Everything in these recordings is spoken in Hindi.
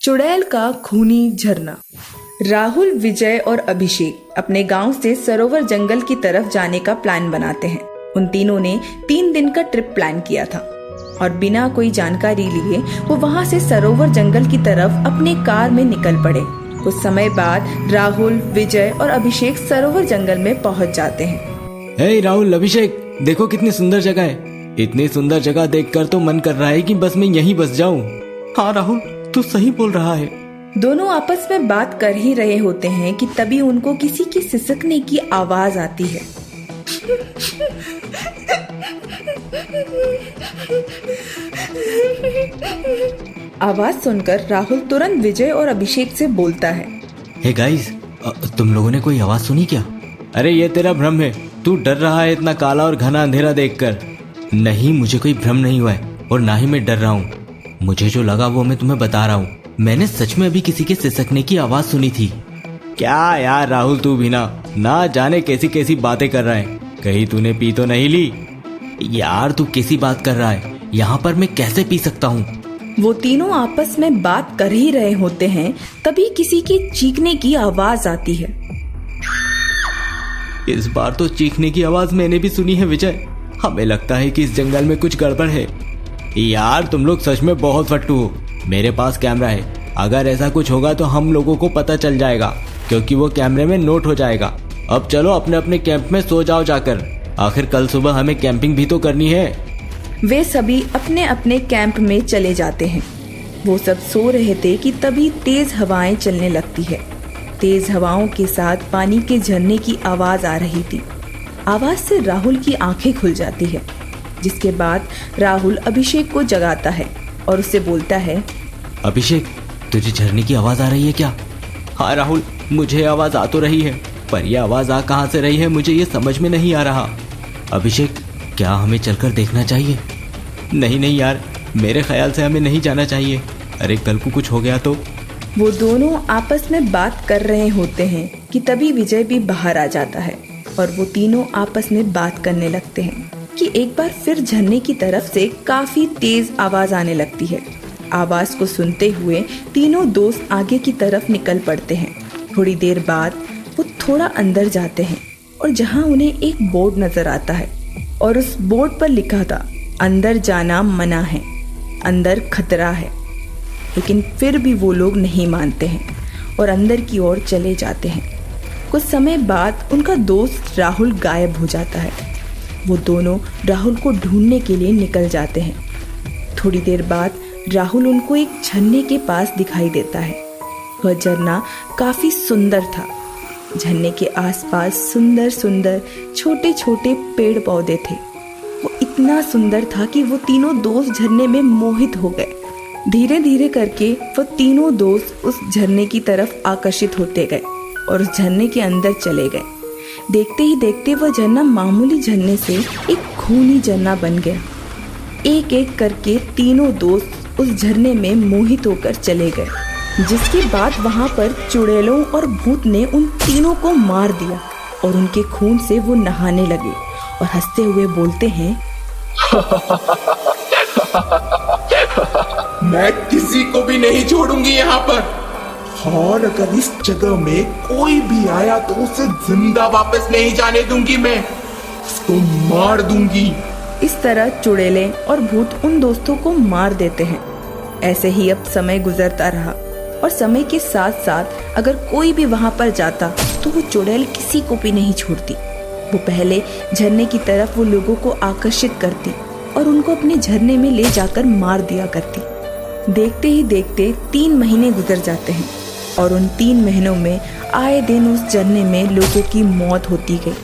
चुड़ैल का खूनी झरना। राहुल, विजय और अभिषेक अपने गांव से सरोवर जंगल की तरफ जाने का प्लान बनाते हैं। उन तीनों ने 3 दिन का ट्रिप प्लान किया था और बिना कोई जानकारी लिए वो वहां से सरोवर जंगल की तरफ अपने कार में निकल पड़े। कुछ समय बाद राहुल, विजय और अभिषेक सरोवर जंगल में पहुंच जाते हैं। हे राहुल, अभिषेक, देखो कितनी सुंदर जगह है। इतनी सुंदर जगह देखकर तो मन कर रहा है कि बस मैं यहीं बस जाऊं। हाँ राहुल, तू सही बोल रहा है। दोनों आपस में बात कर ही रहे होते हैं कि तभी उनको किसी के सिसकने की आवाज आती है। आवाज सुनकर राहुल तुरंत विजय और अभिषेक से बोलता है, हे गाइस, तुम लोगों ने कोई आवाज सुनी क्या? अरे ये तेरा भ्रम है। तू डर रहा है इतना काला और घना अंधेरा देखकर। नहीं, मुझे कोई भ्रम नहीं हुआ है और ना ही मैं डर रहा हूँ। मुझे जो लगा वो मैं तुम्हें बता रहा हूँ। मैंने सच में अभी किसी के सिसकने की आवाज सुनी थी। क्या यार राहुल, तू भी ना जाने कैसी कैसी बातें कर रहा है। कहीं तूने पी तो नहीं ली? यार तू कैसी बात कर रहा है? यहाँ पर मैं कैसे पी सकता हूँ? वो तीनों आपस में बात कर ही रहे होते हैं, तभी किसी की चीखने की आवाज आती है। इस बार तो चीखने की आवाज मैंने भी सुनी है विजय। हमें लगता है कि इस जंगल में कुछ गड़बड़ है। यार तुम लोग सच में बहुत फट्टू हो। मेरे पास कैमरा है। अगर ऐसा कुछ होगा तो हम लोगों को पता चल जाएगा, क्योंकि वो कैमरे में नोट हो जाएगा। अब चलो अपने अपने कैंप में सो जाओ जाकर। आखिर कल सुबह हमें कैंपिंग भी तो करनी है। वे सभी अपने अपने कैंप में चले जाते हैं। वो सब सो रहे थे कि तभी तेज हवाएं चलने लगती है। तेज हवाओं के साथ पानी के झरने की आवाज आ रही थी। आवाज से राहुल की आंखें खुल जाती है, जिसके बाद राहुल अभिषेक को जगाता है और उससे बोलता है, अभिषेक, तुझे झरने की आवाज आ रही है क्या? हाँ राहुल, मुझे आवाज आ तो रही है, पर यह आवाज आ कहाँ से रही है मुझे ये समझ में नहीं आ रहा। अभिषेक, क्या हमें चलकर देखना चाहिए? नहीं यार, मेरे ख्याल से हमें नहीं जाना चाहिए। अरे कल को कुछ हो गया तो? वो दोनों आपस में बात कर रहे होते हैं कि तभी विजय भी बाहर आ जाता है और वो तीनों आपस में बात करने लगते हैं कि एक बार फिर झरने की तरफ से काफी तेज आवाज आने लगती है। आवाज को सुनते हुए तीनों दोस्त आगे की तरफ निकल पड़ते हैं। थोड़ी देर बाद वो थोड़ा अंदर जाते हैं और जहाँ उन्हें एक बोर्ड नजर आता है और उस बोर्ड पर लिखा था, अंदर जाना मना है, अंदर खतरा है। लेकिन फिर भी वो लोग नहीं मानते हैं और अंदर की ओर चले जाते हैं। कुछ समय बाद उनका दोस्त राहुल गायब हो जाता है। वो दोनों राहुल को ढूंढने के लिए निकल जाते हैं। थोड़ी देर बाद राहुल उनको एक झरने के पास दिखाई देता है। वह झरना काफी सुंदर था। झरने के आसपास सुंदर सुंदर छोटे छोटे पेड़ पौधे थे। वो इतना सुंदर था कि वो तीनों दोस्त झरने में मोहित हो गए। धीरे धीरे करके वो तीनों दोस्त उस झरने की तरफ आकर्षित होते गए और उस झरने के अंदर चले गए। देखते ही देखते वह झरना मामूली झरने से एक खूनी झरना बन गया। एक एक करके तीनों दोस्त उस झरने में मोहित होकर चले गए, जिसके बाद वहां पर चुड़ैलों और भूत ने उन तीनों को मार दिया और उनके खून से वो नहाने लगे और हंसते हुए बोलते हैं, मैं किसी को भी नहीं छोड़ूंगी यहाँ पर, और अगर इस जगह में कोई भी आया तो उसे जिंदा वापस नहीं जाने दूंगी। मैं उसको मार दूंगी। इस तरह चुड़ैलें और भूत उन दोस्तों को मार देते हैं। ऐसे ही अब समय गुजरता रहा और समय के साथ साथ अगर कोई भी वहां पर जाता तो वो चुड़ैल किसी को भी नहीं छोड़ती। वो पहले झरने की तरफ वो लोगों को आकर्षित करती और उनको अपने झरने में ले जाकर मार दिया करती। देखते ही देखते 3 महीने गुजर जाते हैं और उन 3 महीनों में आए दिन उस झरने में लोगों की मौत होती गई।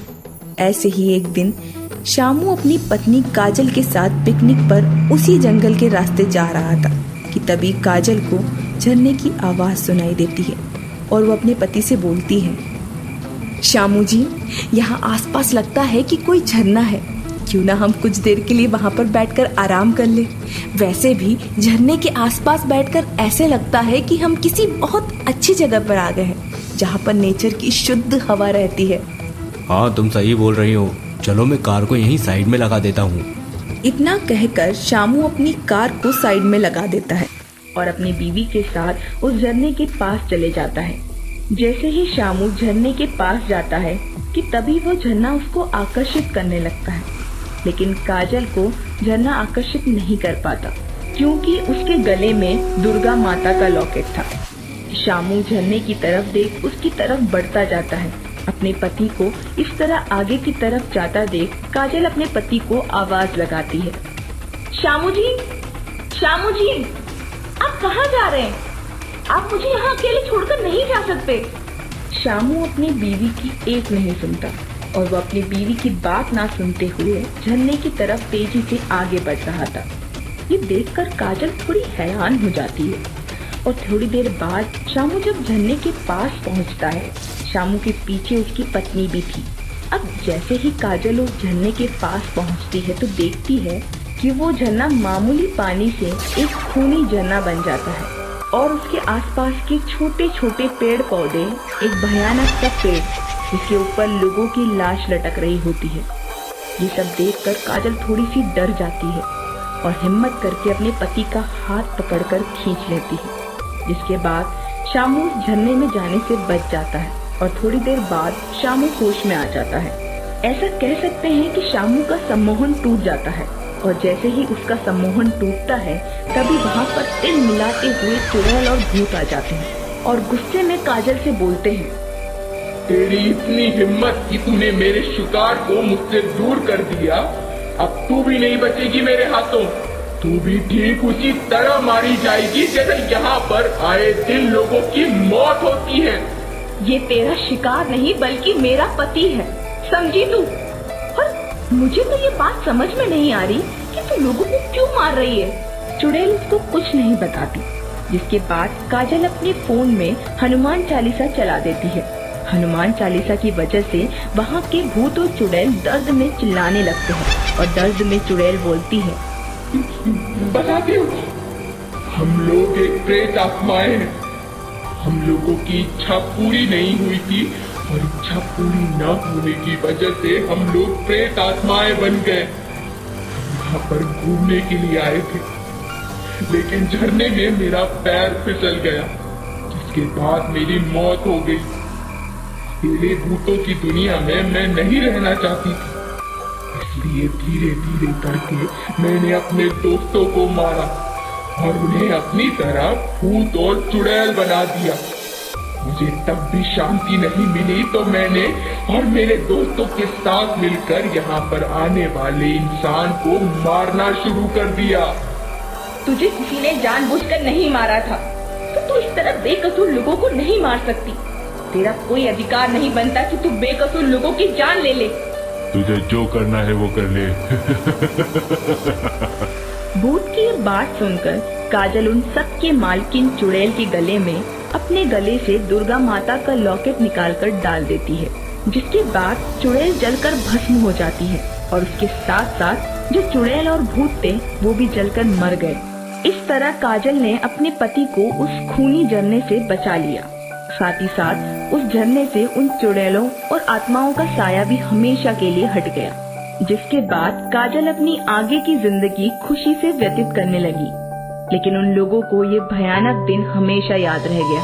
ऐसे ही एक दिन शामू अपनी पत्नी काजल के साथ पिकनिक पर उसी जंगल के रास्ते जा रहा था कि तभी काजल को झरने की आवाज सुनाई देती है और वो अपने पति से बोलती है, शामू जी, यहाँ आसपास लगता है कि कोई झरना है। क्यों ना हम कुछ देर के लिए वहाँ पर बैठकर आराम कर ले। वैसे भी झरने के आसपास बैठकर ऐसे लगता है कि हम किसी बहुत अच्छी जगह पर आ गए हैं, जहाँ पर नेचर की शुद्ध हवा रहती है। हाँ, तुम सही बोल रही हो। चलो मैं कार को यहीं साइड में लगा देता हूँ। इतना कहकर शामू अपनी कार को साइड में लगा देता है और अपनी बीवी के साथ उस झरने के पास चले जाता है। जैसे ही शामू झरने के पास जाता है कि तभी वो झरना उसको आकर्षित करने लगता है, लेकिन काजल को झरना आकर्षित नहीं कर पाता क्योंकि उसके गले में दुर्गा माता का लॉकेट था। शामू झरने की तरफ देख उसकी तरफ बढ़ता जाता है। अपने पति को इस तरह आगे की तरफ जाता देख काजल अपने पति को आवाज लगाती है, शामू जी, शामू जी, आप कहाँ जा रहे हैं? आप मुझे यहाँ अकेले छोड़कर नहीं जा सकते। शामू अपनी बीवी की एक नहीं सुनता और वो अपनी बीवी की बात ना सुनते हुए झरने की तरफ तेजी से आगे बढ़ रहा था। ये देखकर काजल थोड़ी हैरान हो जाती है और थोड़ी देर बाद शामू जब झरने के पास पहुंचता है, शामू के पीछे उसकी पत्नी भी थी। अब जैसे ही काजल उस झरने के पास पहुंचती है तो देखती है कि वो झरना मामूली पानी से एक खूनी झरना बन जाता है और उसके आसपास के छोटे छोटे पेड़ पौधे, एक भयानक सा पेड़ जिसके ऊपर लोगों की लाश लटक रही होती है। ये सब देखकर काजल थोड़ी सी डर जाती है और हिम्मत करके अपने पति का हाथ पकड़कर खींच लेती है, जिसके बाद शामू उस झरने में जाने से बच जाता है और थोड़ी देर बाद शामू होश में आ जाता है। ऐसा कह सकते हैं कि शामू का सम्मोहन टूट जाता है और जैसे ही उसका सम्मोहन टूटता है तभी वहाँ पर तिल मिलाते हुए चुड़ैल और भूत आ जाते हैं और गुस्से में काजल से बोलते हैं, तेरी इतनी हिम्मत कि तूने मेरे शिकार को मुझसे दूर कर दिया, अब तू भी नहीं बचेगी मेरे हाथों। तू भी ठीक उसी तरह मारी जाएगी जैसे यहाँ पर आए दिन लोगों की मौत होती है। ये तेरा शिकार नहीं बल्कि मेरा पति है, समझी तू? और मुझे तो ये बात समझ में नहीं आ रही कि तू लोगों को क्यों मार रही है। चुड़ैल उसको कुछ नहीं बताती, जिसके बाद काजल अपने फोन में हनुमान चालीसा चला देती है। हनुमान चालीसा की वजह से वहाँ के भूत और चुड़ैल दर्द में चिल्लाने लगते हैं और दर्द में चुड़ैल बोलती है, बताती हूँ, हम लोग एक प्रेत आत्माएं हैं। हम लोगों की इच्छा पूरी नहीं हुई थी और इच्छा पूरी न होने की वजह से हम लोग प्रेत आत्माएं बन गए। यहाँ पर घूमने के लिए आए थे, लेकिन झरने में मेरा पैर फिसल गया, जिसके बाद मेरी मौत हो गई। अकेले भूतों की दुनिया में मैं नहीं रहना चाहती थी, इसलिए धीरे धीरे करके मैंने अपने दोस्तों को मारा और उन्हें अपनी तरह भूत और चुड़ैल बना दिया। मुझे तब भी शांति नहीं मिली तो मैंने और मेरे दोस्तों के साथ मिलकर यहाँ पर आने वाले इंसान को मारना शुरू कर दिया। तुझे किसी ने जानबूझकर नहीं मारा था, तो तू इस तरह बेकसूर लोगों को नहीं मार सकती। तेरा कोई अधिकार नहीं बनता कि तू बेकसूर लोगों की जान ले ले। तुझे जो करना है वो कर ले। भूत की ये बात सुनकर काजल उन सब के मालकिन चुड़ैल के गले में अपने गले से दुर्गा माता का लॉकेट निकालकर डाल देती है, जिसके बाद चुड़ैल जलकर भस्म हो जाती है और उसके साथ साथ जो चुड़ैल और भूत थे वो भी जलकर मर गए। इस तरह काजल ने अपने पति को उस खूनी झरने से बचा लिया। साथ ही साथ उस झरने से उन चुड़ैलों और आत्माओं का साया भी हमेशा के लिए हट गया, जिसके बाद काजल अपनी आगे की जिंदगी खुशी से व्यतीत करने लगी। लेकिन उन लोगों को ये भयानक दिन हमेशा याद रह गया।